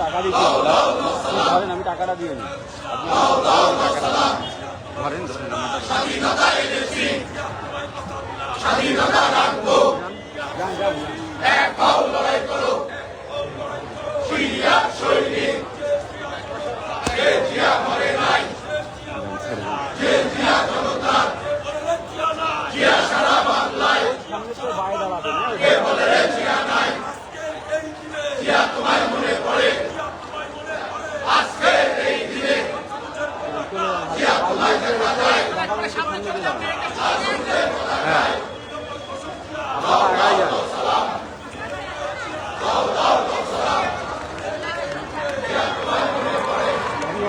টাকা দিচ্ছি ধরেন, আমি টাকাটা দিয়ে নিই, ধরেন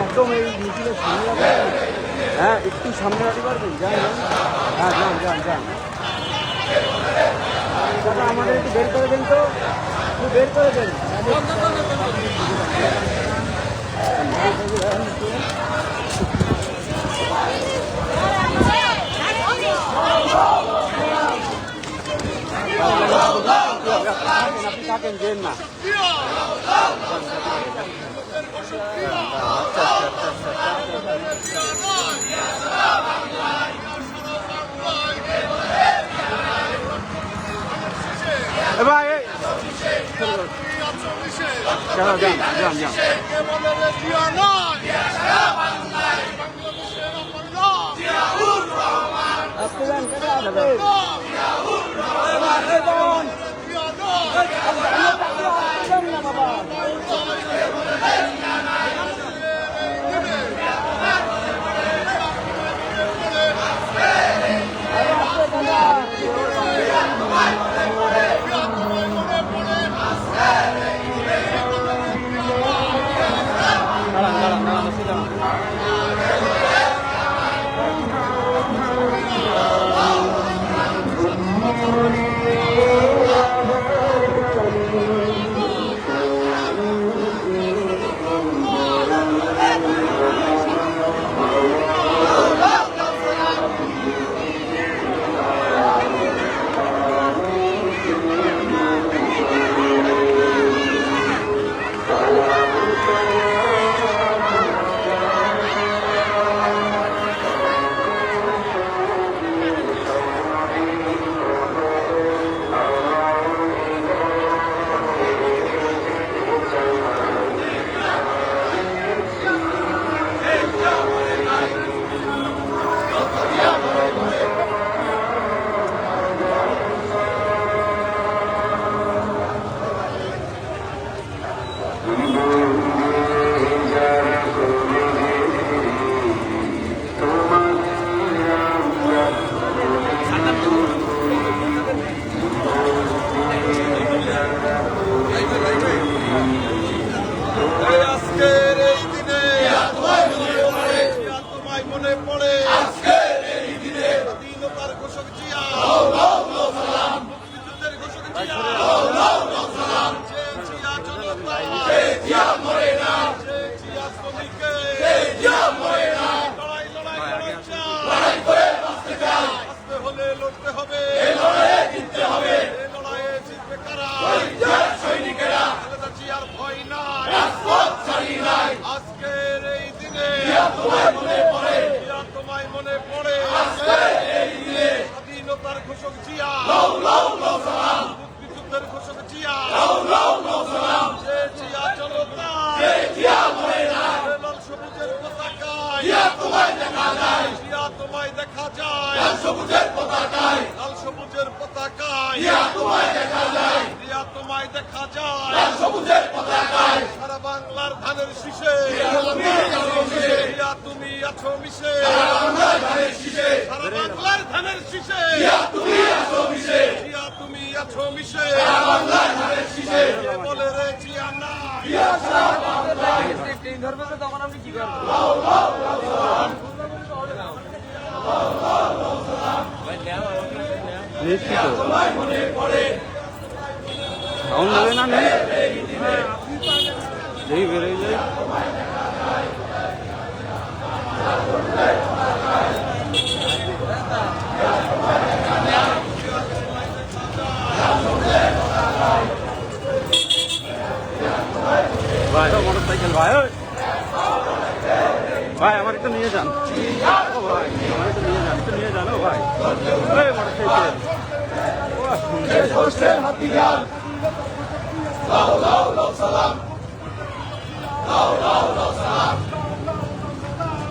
একদম এই মিছিলের সামনে, হ্যাঁ একটু সামনে রাখতে পারবেন, যান হ্যাঁ যান যান যান, আমাদের একটু বের করে দেন, তো একটু বের করে দেন। আপনি থাকেন, দেন না। ভাই যান যান যান, সারা বাংলার ধানের শীষে তুমি আছো মিশে, সারা বাংলার ধানের শীষে তুমি আছো মিশে, বলে রে জিয়ানা ধরবে তো তখন আপনি কি করবেন? সাউন্ড দেবে না, দেখি বেরোয় যায়। আমার একটু নিয়ে যান ও ভাই, আমার একটু নিয়ে যান ও ভাই, ওই মোটরসাইকেল ও সুন্দর হাতিয়ার লাও লাও লাও সালাম লাও লাও লাও সালাম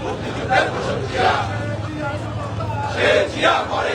মুক্তিযুদ্ধের প্রশংসা সে জিয়া করে